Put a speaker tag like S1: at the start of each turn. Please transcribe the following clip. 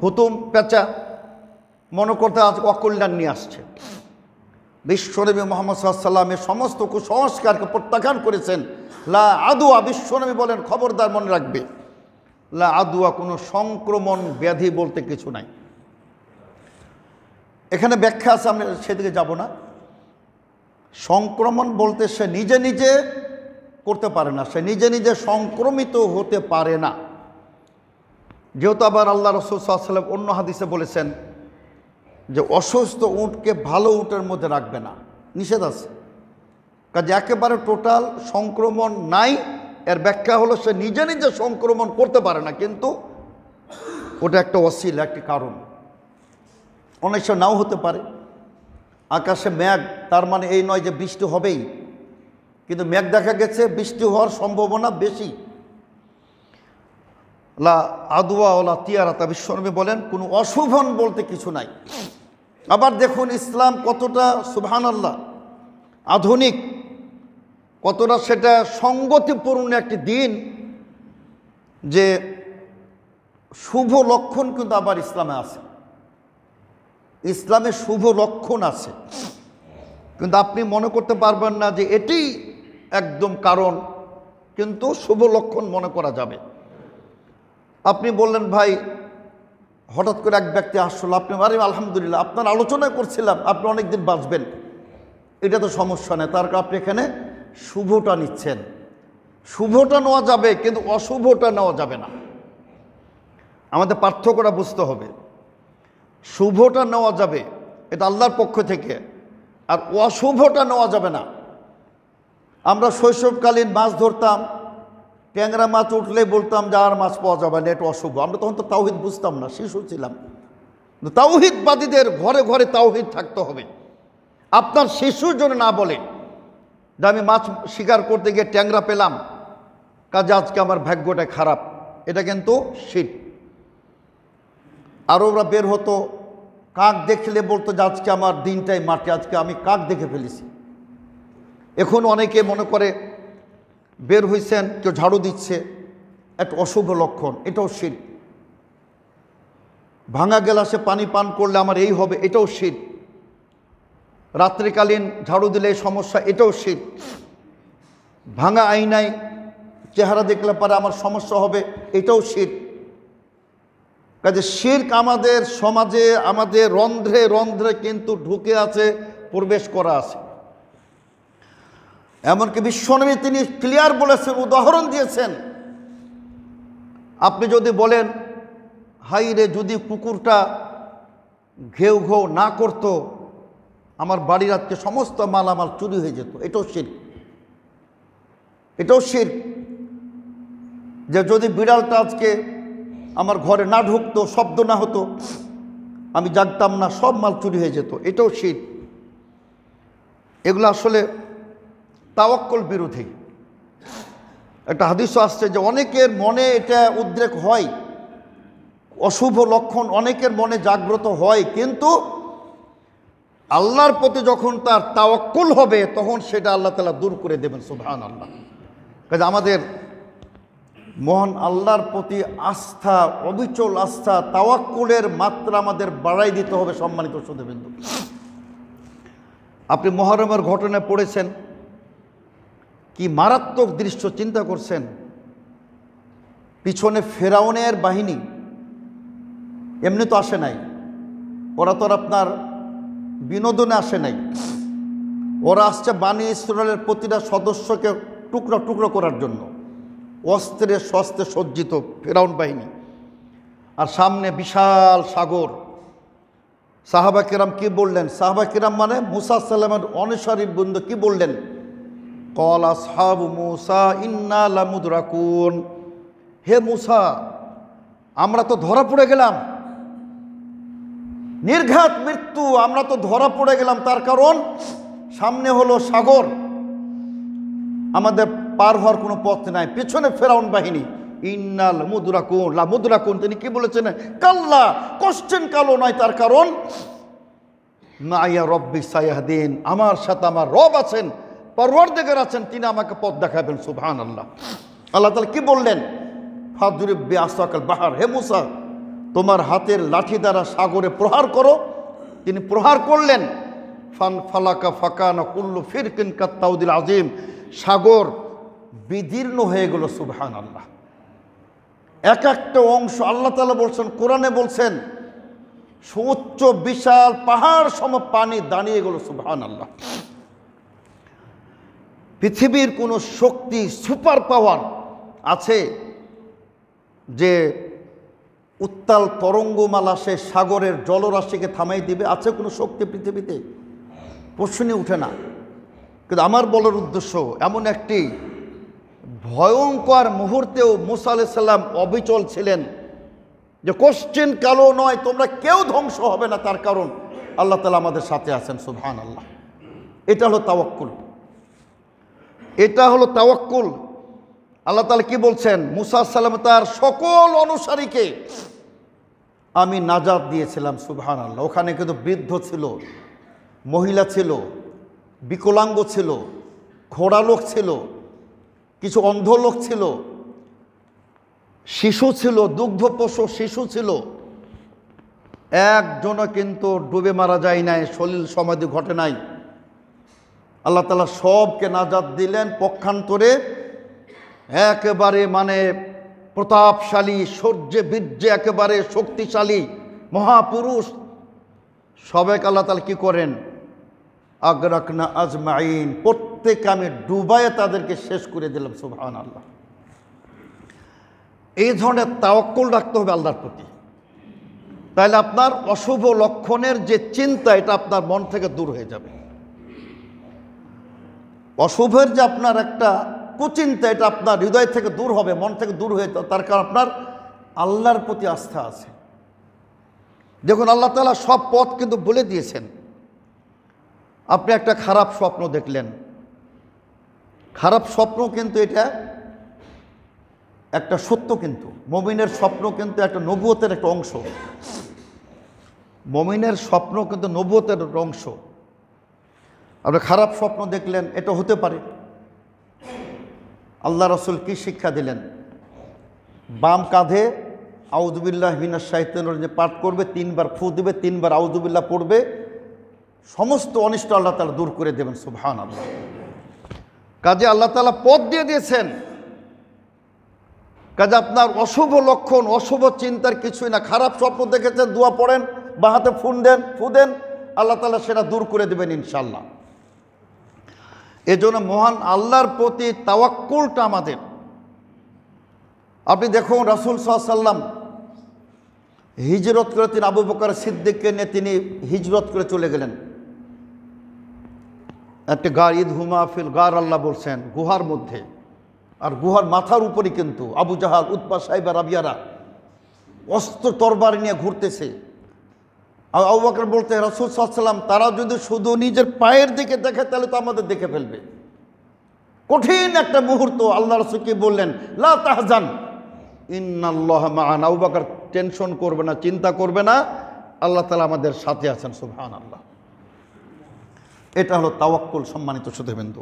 S1: হুতুম পেঁচা মনে করতে আজ অকল্যাণ নিয়ে আসছে। বিশ্বনবী মুহাম্মদ সাল্লাল্লাহু আলাইহি ওয়াসাল্লামের সমস্ত কুসংস্কারকে প্রত্যাখ্যান করেছেন। লা আদুয়া, বিশ্বনবী বলেন খবরদার মনে রাখবে, লা আদুয়া, কোনো সংক্রমণ ব্যাধি বলতে কিছু নাই। এখানে ব্যাখ্যা আছে, আমি সেদিকে যাব না। সংক্রমণ বলতে সে নিজে নিজে করতে পারে না, সে নিজে নিজে সংক্রমিত হতে পারে না। যেহেতু আবার আল্লাহ রাসূল সাল্লাল্লাহু আলাইহি ওয়াসাল্লাম অন্য হাদিসে বলেছেন যে অসুস্থ উটকে ভালো উটের মধ্যে রাখবে না, নিষেধ আছে। কাজে একেবারে টোটাল সংক্রমণ নাই, এর ব্যাখ্যা হলো সে নিজে নিজে সংক্রমণ করতে পারে না, কিন্তু ওটা একটা ওসিলা, একটি কারণ। অনেক সময় নাও হতে পারে। আকাশে মেঘ, তার মানে এই নয় যে বৃষ্টি হবেই, কিন্তু মেঘ দেখা গেছে বৃষ্টি হওয়ার সম্ভাবনা বেশি। লা আদুয়া ওলা তিয়ারাতা, বিশ্বনবী বলেন কোনো অশুভন বলতে কিছু নাই। আবার দেখুন ইসলাম কতটা সুবহানাল্লাহ আধুনিক, কতটা সেটা সঙ্গতিপূর্ণ একটি দিন, যে শুভ লক্ষণ কিন্তু আবার ইসলামে আছে। ইসলামে শুভ লক্ষণ আছে, কিন্তু আপনি মনে করতে পারবেন না যে এটি একদম কারণ, কিন্তু শুভ লক্ষণ মনে করা যাবে। আপনি বললেন ভাই হঠাৎ করে এক ব্যক্তি আসলো, আপনি আরে আলহামদুলিল্লাহ আপনার আলোচনা করছিলাম আপনি অনেক দিন বাঁচবেন, এটা তো সমস্যা নেই, তার আপনি এখানে শুভটা নিচ্ছেন। শুভটা নেওয়া যাবে, কিন্তু অশুভটা নেওয়া যাবে না। আমাদের পার্থক্যটা বুঝতে হবে। শুভটা নেওয়া যাবে, এটা আল্লাহর পক্ষ থেকে, আর অশুভটা নেওয়া যাবে না। আমরা শৈশবকালীন মাছ ধরতাম, ট্যাংরা মাছ উঠলেই বলতাম যে আর মাছ পাওয়া যাবে না, এটা অশুভ। আমরা তখন তো তাওহীদ বুঝতাম না, শিশু ছিলাম। তাওহীদবাদীদের ঘরে ঘরে তাওহীদ থাকতে হবে। আপনার শিশুর জন্য না বলে যে আমি মাছ শিকার করতে গিয়ে ট্যাংরা পেলাম, কাজে আজকে আমার ভাগ্যটা খারাপ, এটা কিন্তু শিরক। আর ওরা বের হতো, কাক দেখলে বলতো যে আজকে আমার দিনটাই মাটি, আজকে আমি কাক দেখে ফেলেছি। এখন অনেকে মনে করে বের হইছেন, কেউ ঝাড়ু দিচ্ছে, একটা অশুভ লক্ষণ, এটাও শিরক। ভাঙা গ্লাসে পানি পান করলে আমার এই হবে, এটাও শিরক। রাত্রিকালীন ঝাড়ু দিলে এই সমস্যা, এটাও শিরক। ভাঙা আয়নায় চেহারা দেখলে পরে আমার সমস্যা হবে, এটাও শিরক। কাজে শিরক আমাদের সমাজে, আমাদের রন্ধ্রে রন্ধ্রে কিন্তু ঢুকে আছে, প্রবেশ করা আছে। এমনকি বিশ্বনবী তিনি ক্লিয়ার বলেছেন, উদাহরণ দিয়েছেন। আপনি যদি বলেন হাই রে, যদি কুকুরটা ঘেউ ঘেউ না করতো আমার বাড়ির আজকে সমস্ত মালামাল চুরি হয়ে যেত, এটাও শিরক। এটাও শিরক। যে যদি বিড়ালটা আজকে আমার ঘরে না ঢুকতো, শব্দ না হতো, আমি জাগতাম না, সব মাল চুরি হয়ে যেত, এটাও শিরক। এগুলো আসলে তাওয়াক্কুল বিরোধী। একটা হাদিসও আসছে যে অনেকের মনে এটা উদ্রেক হয়, অশুভ লক্ষণ অনেকের মনে জাগ্রত হয়, কিন্তু আল্লাহর প্রতি যখন তার তাওয়াক্কুল হবে তখন সেটা আল্লাহ তাআলা দূর করে দেবেন। সুবহানাল্লাহ। কাজে আমাদের মহান আল্লাহর প্রতি আস্থা, অবিচল আস্থা, তাওয়াক্কুলের মাত্রা আমাদের বাড়াই দিতে হবে। সম্মানিত শ্রোতাবৃন্দ, আপনি মুহররমের ঘটনা পড়েছেন, কি মারাত্মক দৃশ্য চিন্তা করছেন। পিছনে ফেরাউনের বাহিনী এমনি তো আসে নাই, ওরা তো আপনার বিনোদনে আসে নাই, ওরা আসছে বনী ইসরায়েলের প্রতিটা সদস্যকে টুকরো টুকরো করার জন্য। অস্ত্রে শস্ত্রে সজ্জিত ফেরাউন বাহিনী, আর সামনে বিশাল সাগর। সাহাবা কিরাম কি বললেন? সাহাবা কিরাম মানে মুসা সাল্লামের অনুসারী বৃন্দ কি বললেন? ক্বাল আসহাবু মুসা ইন্না লামুদরাকুন, হে মুসা আমরা তো ধরা পড়ে গেলাম, নির্ঘাত মৃত্যু, আমরা তো ধরা পড়ে গেলাম। তার কারণ সামনে হলো সাগর, আমাদের পার হওয়ার কোনো পথ নাই, পেছনে ফেরাউন বাহিনী। ইন্নাল মুদরাকুন, লা মুদরাকুন, তিনি কি বলেছেন? কাল্লা, কোশ্চেন কালো নয়। তার কারণ মাইয়া রব্বি সায়াহদিন, আমার সাথে আমার রব আছেন, পরওয়ারদিগার আছেন, তিনি আমাকে পথ দেখাবেন। সুবহানাল্লাহ। আল্লাহ তাআলা কি বললেন? ফাদরিব বিআসাকাল বাহর, হে মুসা তোমার হাতের লাঠি দ্বারা সাগরে প্রহার করো। তিনি প্রহার করলেন, ফান ফালাকা ফাকানা কুল্লু ফিরকিন কাত্তাউদিল আজিম, সাগর বিদীর্ণ হয়ে গেল। সুবহানাল্লাহ। এক একটা অংশ আল্লাহ তাআলা বলছেন, কোরআনে বলছেন, সুউচ্চ বিশাল পাহাড় সম পানি দাঁড়িয়ে গেল। সুবহানাল্লাহ। পৃথিবীর কোনো শক্তি, সুপার পাওয়ার আছে যে উত্তাল তরঙ্গমালা সে সাগরের জলরাশিকে থামাই দিবে? আছে কোনো শক্তি পৃথিবীতে? প্রশ্নই উঠে না। কিন্তু আমার বলার উদ্দেশ্য, এমন একটি ভয়ঙ্কর মুহূর্তেও মুসা আলাইহিস সালাম অবিচল ছিলেন, যে কোশ্চেন কালো নয়, তোমরা কেউ ধ্বংস হবে না, তার কারণ আল্লাহ তাআলা আমাদের সাথে আছেন। সুবহানাল্লাহ। এটা হলো তাওয়াক্কুল, এটা হলো তাওয়াক্কুল। আল্লাহ তাআলা কি বলছেন? মুসা আলাইহিস সালাম তার সকল অনুসারীকে আমি নাজাত দিয়েছিলাম। সুবহানাল্লাহ। ওখানে কিন্তু বৃদ্ধ ছিল, মহিলা ছিল, বিকলাঙ্গ ছিল, ঘোড়া লোক ছিল, কিছু অন্ধ লোক ছিল, শিশু ছিল, দুগ্ধপোষ্য শিশু ছিল। একজনও কিন্তু ডুবে মারা যায় নাই, সলিল সমাধি ঘটে নাই। আল্লাহ তাআলা সবকে নাজাত দিলেন। পক্ষান্তরে একেবারে প্রতাপশালী, শৌর্যে বীর্যে একেবারে শক্তিশালী মহাপুরুষ সবাইকে আল্লাহ তাআলা কি করেন? আগরাকনা আজমাইন, প্রত্যেক আমি ডুবায়ে তাদেরকে শেষ করে দিলাম। সুবহানাল্লাহ। এই ধরনের তাওয়াক্কুল রাখতে হবে আল্লাহর প্রতি। তাহলে আপনার অশুভ লক্ষণের যে চিন্তা, এটা আপনার মন থেকে দূর হয়ে যাবে। অশুভের যে আপনার একটা কুচিন্তা, এটা আপনার হৃদয় থেকে দূর হবে, মন থেকে দূর হয়ে, তার কারণ আপনার আল্লাহর প্রতি আস্থা আছে। দেখুন, আল্লাহ তাআলা সব পথ কিন্তু বলে দিয়েছেন। আপনি একটা খারাপ স্বপ্ন দেখলেন, খারাপ স্বপ্ন কিন্তু এটা একটা সত্য, কিন্তু মুমিনের স্বপ্ন কিন্তু একটা নবুয়তের একটা অংশ। মুমিনের স্বপ্ন কিন্তু নবুয়তের একটা অংশ। আপনি খারাপ স্বপ্ন দেখলেন, এটা হতে পারে। আল্লাহ রাসূল কি শিক্ষা দিলেন? বাম কাঁধে আউযুবিল্লাহি মিনাশ শাইতানির রাজিম পাঠ করবে, 3 বার ফু দিবে, 3 বার আউযুবিল্লাহ পড়বে, সমস্ত অনিষ্ট আল্লাহ তাআলা দূর করে দেবেন। সুবহানাল্লাহ। কাজে আল্লাহ তাআলা পথ দিয়ে দিয়েছেন। কাজে আপনার অশুভ লক্ষণ, অশুভ চিন্তার কিছুই না। খারাপ স্বপ্ন দেখেছেন, দোয়া পড়েন বা হাতে ফু দেন, আল্লাহ তাআলা সেটা দূর করে দেবেন ইনশাআল্লাহ। এজন্য মহান আল্লাহর প্রতি তাওয়াক্কুলটা আমাদের। আপনি দেখুন, রাসূল সাল্লাল্লাহু আলাইহি ওয়াসাল্লাম হিজরত করে, তিনি আবু বকর সিদ্দিককে নিয়ে তিনি হিজরত করে চলে গেলেন একটা গার, ঈদ হুমা ফিল গার, আল্লাহ বলছেন, গুহার মধ্যে। আর গুহার মাথার উপরই কিন্তু আবু জাহাল, উতবা, সাইবা, রাবিয়ারা অস্ত্র তরবারি নিয়ে ঘুরতেছে। আর আবু বকর বলতে, রাসূল সাল্লাল্লাহু আলাইহি ওয়াসাল্লাম, তারা যদি শুধু নিজের পায়ের দিকে দেখে তাহলে তো আমাদের দেখে ফেলবে। কঠিন একটা মুহূর্ত। আল্লাহ রাসূল কি বললেন? লা তাহজান ইন্নাল্লাহা মা'ানা। আবু বকর টেনশন করবে না, চিন্তা করবে না, আল্লাহ তাআলা আমাদের সাথে আছেন। সুবহানাল্লাহ। এটা হলো তাওয়াক্কুল। সম্মানিত শ্রোতাবৃন্দ।